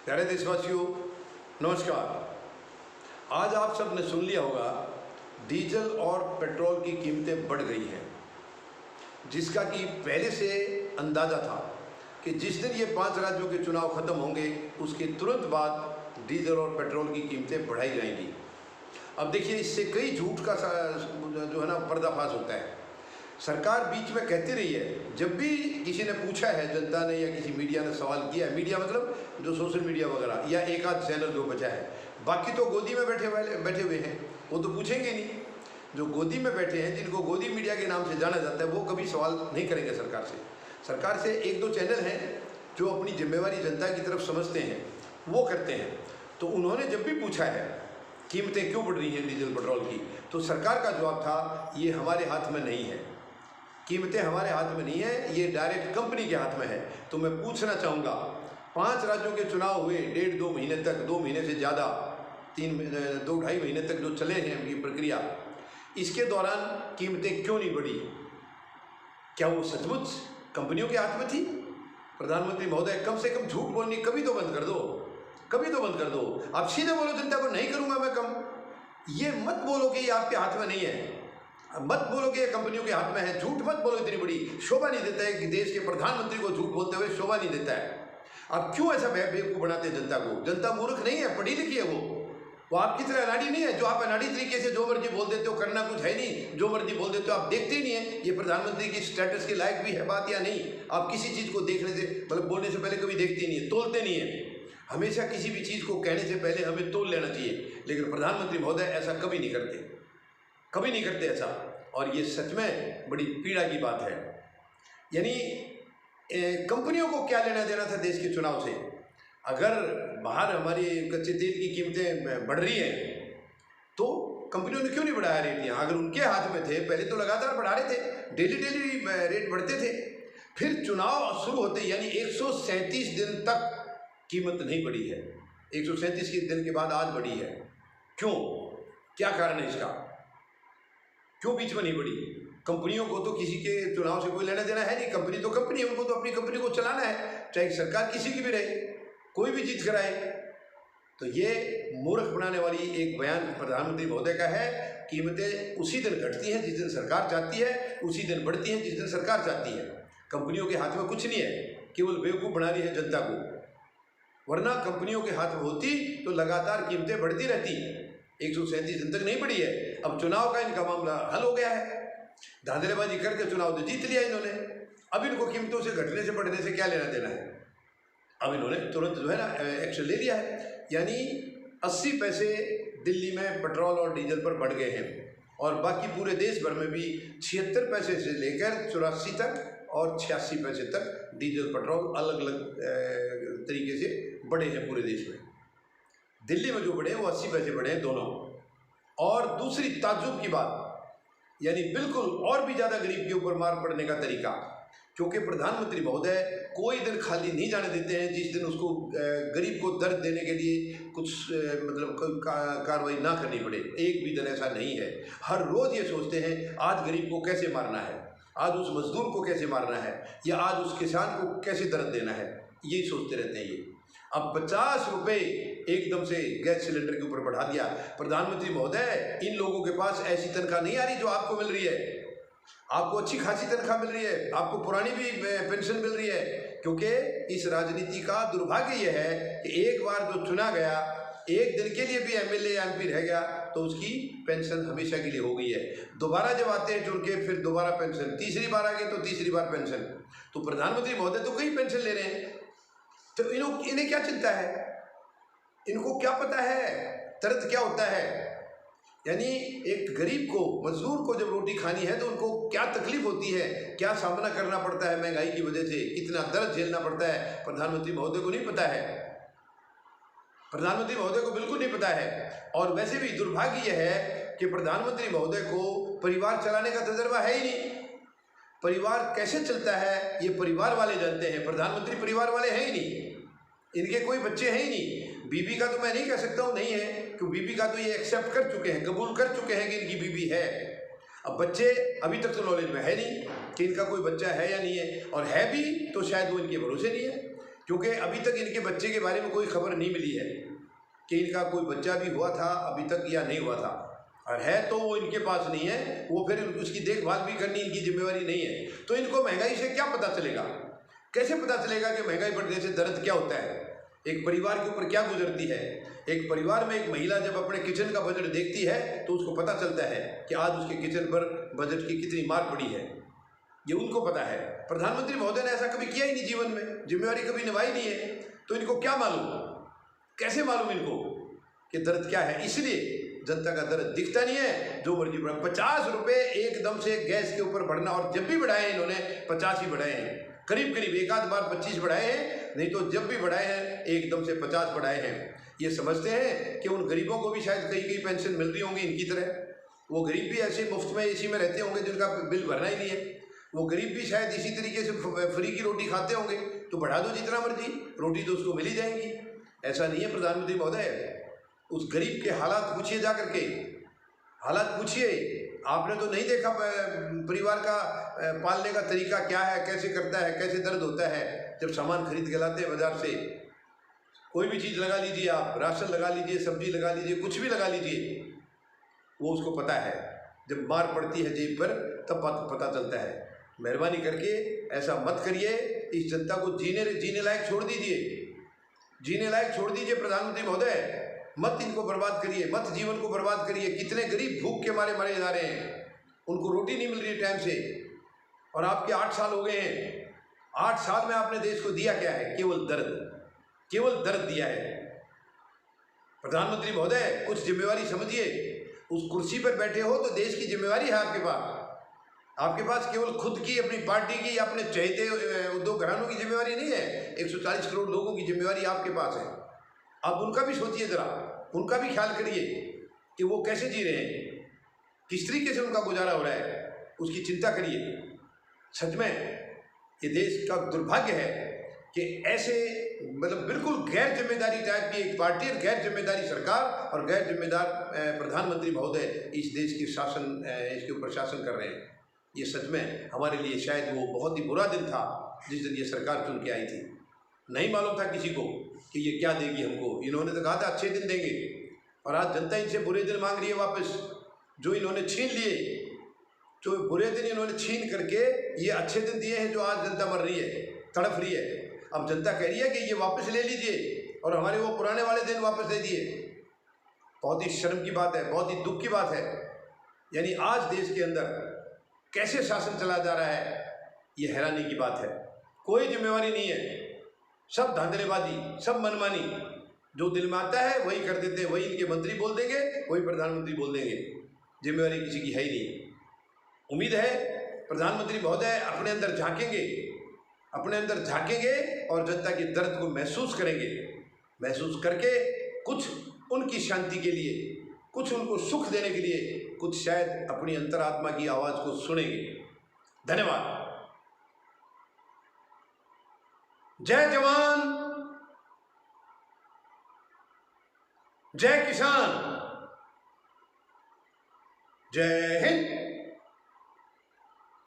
प्यारे देशवासियों, नमस्कार। आज आप सब ने सुन लिया होगा डीजल और पेट्रोल की कीमतें बढ़ गई हैं, जिसका कि पहले से अंदाज़ा था कि जिस दिन ये 5 राज्यों के चुनाव ख़त्म होंगे उसके तुरंत बाद डीजल और पेट्रोल की कीमतें बढ़ाई जाएंगी। अब देखिए, इससे कई झूठ का जो है ना पर्दाफाश होता है। सरकार बीच में कहती रही है, जब भी किसी ने पूछा है, जनता ने या किसी मीडिया ने सवाल किया है, मीडिया मतलब जो सोशल मीडिया वगैरह या एक आध चैनल जो बचा है, बाकी तो गोदी में बैठे हुए हैं, वो तो पूछेंगे नहीं। जो गोदी में बैठे हैं, जिनको गोदी मीडिया के नाम से जाना जाता है, वो कभी सवाल नहीं करेंगे सरकार से। एक दो चैनल हैं जो अपनी जिम्मेवारी जनता की तरफ समझते हैं, वो करते हैं। तो उन्होंने जब भी पूछा है कीमतें क्यों बढ़ रही हैं डीजल पेट्रोल की, तो सरकार का जवाब था, ये हमारे हाथ में नहीं है, कीमतें हमारे हाथ में नहीं है, ये डायरेक्ट कंपनी के हाथ में है। तो मैं पूछना चाहूँगा, 5 राज्यों के चुनाव हुए 1.5-2 महीने तक, 2 महीने से ज़्यादा, 2-2.5 महीने तक जो चले हैं ये प्रक्रिया, इसके दौरान कीमतें क्यों नहीं बढ़ी? क्या वो सचमुच कंपनियों के हाथ में थी? प्रधानमंत्री महोदय, कम से कम झूठ बोलनी कभी तो बंद कर दो। आप सीधे बोलो जनता को, नहीं करूँगा मैं कम। ये मत बोलो कि ये आपके हाथ में नहीं है, मत बोलो कि ये कंपनियों के हाथ में है। झूठ मत बोलो, इतनी बड़ी शोभा नहीं देता है कि देश के प्रधानमंत्री को झूठ बोलते हुए शोभा नहीं देता है। आप क्यों ऐसा बेवकूफ़ बनाते हैं जनता को? जनता मूर्ख नहीं है, पढ़ी लिखी है। वो आपकी तरह अनाड़ी नहीं है, जो आप अनाड़ी तरीके से जो मर्जी बोल देते हो, करना कुछ है नहीं, जो मर्जी बोल देते हो। आप देखते ही नहीं है ये प्रधानमंत्री की स्टेटस के लायक भी है बात या नहीं। आप किसी चीज़ को देखने से मतलब बोलने से पहले कभी देखते नहीं है, तोलते नहीं है। हमेशा किसी भी चीज़ को कहने से पहले हमें तोल लेना चाहिए, लेकिन प्रधानमंत्री महोदय ऐसा कभी नहीं करते ऐसा। और ये सच में बड़ी पीड़ा की बात है। यानी कंपनियों को क्या लेना देना था देश के चुनाव से? अगर बाहर हमारी कच्चे तेल की कीमतें बढ़ रही हैं तो कंपनियों ने क्यों नहीं बढ़ाया रेट? यहाँ अगर उनके हाथ में थे, पहले तो लगातार बढ़ा रहे थे, डेली रेट बढ़ते थे। फिर चुनाव शुरू होते यानी 137 दिन तक कीमत नहीं बढ़ी है। 137 के दिन के बाद आज बढ़ी है। क्यों? क्या कारण है इसका? क्यों बीच में नहीं बढ़ी? कंपनियों को तो किसी के चुनाव से कोई लेना देना है नहीं। कंपनी तो कंपनी है, उनको तो अपनी कंपनी को चलाना है, चाहे सरकार किसी की भी रहे, कोई भी जीत कराए। तो ये मूर्ख बनाने वाली एक बयान प्रधानमंत्री महोदय का है। कीमतें उसी दिन घटती हैं जिस दिन सरकार चाहती है, उसी दिन बढ़ती हैं जिस दिन सरकार चाहती है। कंपनियों के हाथ में कुछ नहीं है, केवल बेवकूफ़ बना रही है जनता को। वरना कंपनियों के हाथ में होती तो लगातार कीमतें बढ़ती रहती। 137 दिन तक नहीं बढ़ी है। अब चुनाव का इनका मामला हल हो गया है, धांधलेबाजी करके चुनाव तो जीत लिया इन्होंने। अब इनको कीमतों से घटने से बढ़ने से क्या लेना देना है? अब इन्होंने तुरंत जो है ना एक्शन ले लिया है। यानी 80 पैसे दिल्ली में पेट्रोल और डीजल पर बढ़ गए हैं, और बाकी पूरे देश भर में भी 76 पैसे से लेकर 84 तक और 86 पैसे तक डीजल पेट्रोल अलग अलग तरीके से बढ़े हैं पूरे देश में। दिल्ली में जो बढ़े हैं वो 80 पैसे बढ़े हैं दोनों। और दूसरी ताज्जुब की बात, यानी बिल्कुल और भी ज़्यादा गरीब के ऊपर मार पड़ने का तरीका, क्योंकि प्रधानमंत्री महोदय कोई दिन खाली नहीं जाने देते हैं जिस दिन उसको गरीब को दर्द देने के लिए कुछ मतलब कोई कार्रवाई ना करनी पड़े। एक भी दिन ऐसा नहीं है। हर रोज़ ये सोचते हैं आज गरीब को कैसे मारना है, आज उस मजदूर को कैसे मारना है, या आज उस किसान को कैसे दर्द देना है, यही सोचते रहते हैं ये। अब 50 रुपये एकदम से गैस सिलेंडर के ऊपर बढ़ा दिया। प्रधानमंत्री महोदय, इन लोगों के पास ऐसी तनख्वाह नहीं आ रही जो आपको मिल रही है। आपको अच्छी खासी तनख्वाह मिल रही है, आपको पुरानी भी पेंशन मिल रही है। क्योंकि इस राजनीति का दुर्भाग्य यह है कि एक बार जो चुना गया, एक दिन के लिए भी एमएलए एमपी रह गया तो उसकी पेंशन हमेशा के लिए हो गई है। दोबारा जब आते हैं चुन के, फिर दोबारा पेंशन, तीसरी बार आ गए तो तीसरी बार पेंशन। तो प्रधानमंत्री महोदय तो कई पेंशन ले रहे हैं, तो इन्हें क्या चिंता है? इनको क्या पता है दर्द क्या होता है? यानी एक गरीब को, मजदूर को जब रोटी खानी है तो उनको क्या तकलीफ होती है, क्या सामना करना पड़ता है महंगाई की वजह से, कितना दर्द झेलना पड़ता है, प्रधानमंत्री महोदय को नहीं पता है। प्रधानमंत्री महोदय को बिल्कुल नहीं पता है। और वैसे भी दुर्भाग्य यह है कि प्रधानमंत्री महोदय को परिवार चलाने का तजर्बा है ही नहीं। परिवार कैसे चलता है ये परिवार वाले जानते हैं, प्रधानमंत्री परिवार वाले हैं ही नहीं। इनके कोई बच्चे हैं ही नहीं। बीबी का तो मैं नहीं कह सकता हूँ नहीं है, क्योंकि बीबी का तो ये एक्सेप्ट कर चुके हैं, कबूल कर चुके हैं कि इनकी बीबी है। अब बच्चे अभी तक तो नॉलेज में है नहीं कि इनका कोई बच्चा है या नहीं है, और है भी तो शायद वो इनके भरोसे नहीं है। क्योंकि अभी तक इनके बच्चे के बारे में कोई खबर नहीं मिली है कि इनका कोई बच्चा भी हुआ था अभी तक या नहीं हुआ था, और है तो वो इनके पास नहीं है, वो फिर उसकी देखभाल भी करनी इनकी जिम्मेवारी नहीं है। तो इनको महंगाई से क्या पता चलेगा, कैसे पता चलेगा कि महंगाई बढ़ने से दर्द क्या होता है, एक परिवार के ऊपर क्या गुजरती है। एक परिवार में एक महिला जब अपने किचन का बजट देखती है तो उसको पता चलता है कि आज उसके किचन पर बजट की कितनी मार पड़ी है, ये उनको पता है। प्रधानमंत्री महोदय ने ऐसा कभी किया ही नहीं जीवन में, जिम्मेवारी कभी निभाई नहीं है, तो इनको क्या मालूम, कैसे मालूम इनको कि दर्द क्या है। इसलिए जनता का दर्द दिखता नहीं है, जो मर्जी बढ़ा। 50 रुपये एकदम से गैस के ऊपर बढ़ना, और जब भी बढ़ाए इन्होंने 50 ही बढ़ाए हैं, करीब करीब एक आध बार 25 बढ़ाए हैं, नहीं तो जब भी बढ़ाए हैं एकदम से 50 बढ़ाए हैं। ये समझते हैं कि उन गरीबों को भी शायद कहीं कहीं पेंशन मिल रही होंगी इनकी तरह, वो गरीब भी ऐसे मुफ्त में एसी में रहते होंगे जिनका बिल भरना ही नहीं है, वो गरीब भी शायद इसी तरीके से फ्री की रोटी खाते होंगे, तो बढ़ा दो जितना मर्जी, रोटी तो उसको मिल ही जाएंगी। ऐसा नहीं है प्रधानमंत्री महोदय, उस गरीब के हालात पूछिए जा करके, हालात पूछिए। आपने तो नहीं देखा परिवार का पालने का तरीका क्या है, कैसे करता है, कैसे दर्द होता है जब सामान खरीद के लाते हैं बाजार से। कोई भी चीज़ लगा लीजिए, आप राशन लगा लीजिए, सब्जी लगा लीजिए, कुछ भी लगा लीजिए, वो उसको पता है। जब मार पड़ती है जेब पर तब पता चलता है। मेहरबानी करके ऐसा मत करिए, इस जनता को जीने लायक छोड़ दीजिए, जीने लायक छोड़ दीजिए प्रधानमंत्री महोदय, मत इनको बर्बाद करिए, मत जीवन को बर्बाद करिए। कितने गरीब भूख के मारे मरे जा रहे हैं, उनको रोटी नहीं मिल रही टाइम से, और आपके 8 साल हो गए हैं। 8 साल में आपने देश को दिया क्या है, केवल दर्द, केवल दर्द दिया है। प्रधानमंत्री महोदय कुछ जिम्मेवारी समझिए, उस कुर्सी पर बैठे हो तो देश की जिम्मेवारी है आपके पास। आपके पास केवल खुद की, अपनी पार्टी की या अपने चहेते उद्योग घरानों की जिम्मेवारी नहीं है, 140 करोड़ लोगों की जिम्मेवारी आपके पास है। आप उनका भी सोचिए जरा, उनका भी ख्याल करिए कि वो कैसे जी रहे हैं, किस तरीके से उनका गुजारा हो रहा है, उसकी चिंता करिए। सच में ये देश का दुर्भाग्य है कि ऐसे मतलब बिल्कुल गैर जिम्मेदारी टाइप की एक पार्टी और गैर जिम्मेदारी सरकार और गैर जिम्मेदार प्रधानमंत्री महोदय इस देश की शासन, इसके ऊपर शासन कर रहे हैं। ये सच में हमारे लिए शायद वो बहुत ही बुरा दिन था जिस दिन ये सरकार चुन के आई थी। नहीं मालूम था किसी को कि ये क्या देगी हमको। इन्होंने तो कहा था अच्छे दिन देंगे, और आज जनता इनसे बुरे दिन मांग रही है वापस, जो इन्होंने छीन लिए। जो बुरे दिन इन्होंने छीन करके ये अच्छे दिन दिए हैं, जो आज जनता मर रही है, तड़प रही है। अब जनता कह रही है कि ये वापस ले लीजिए और हमारे वो पुराने वाले दिन वापस दे दिए। बहुत ही शर्म की बात है, बहुत ही दुख की बात है। यानी आज देश के अंदर कैसे शासन चला जा रहा है, ये हैरानी की बात है। कोई जिम्मेवारी नहीं है, सब धांधलेबाजी, सब मनमानी, जो दिल में आता है वही कर देते हैं, वही इनके मंत्री बोल देंगे, वही प्रधानमंत्री बोल देंगे, जिम्मेवारी किसी की है ही नहीं। उम्मीद है प्रधानमंत्री महोदय अपने अंदर झांकेंगे, अपने अंदर झांकेंगे और जनता के दर्द को महसूस करेंगे, महसूस करके कुछ उनकी शांति के लिए, कुछ उनको सुख देने के लिए, कुछ शायद अपनी अंतरात्मा की आवाज़ को सुनेंगे। धन्यवाद। जय जवान, जय किसान, जय हिंद।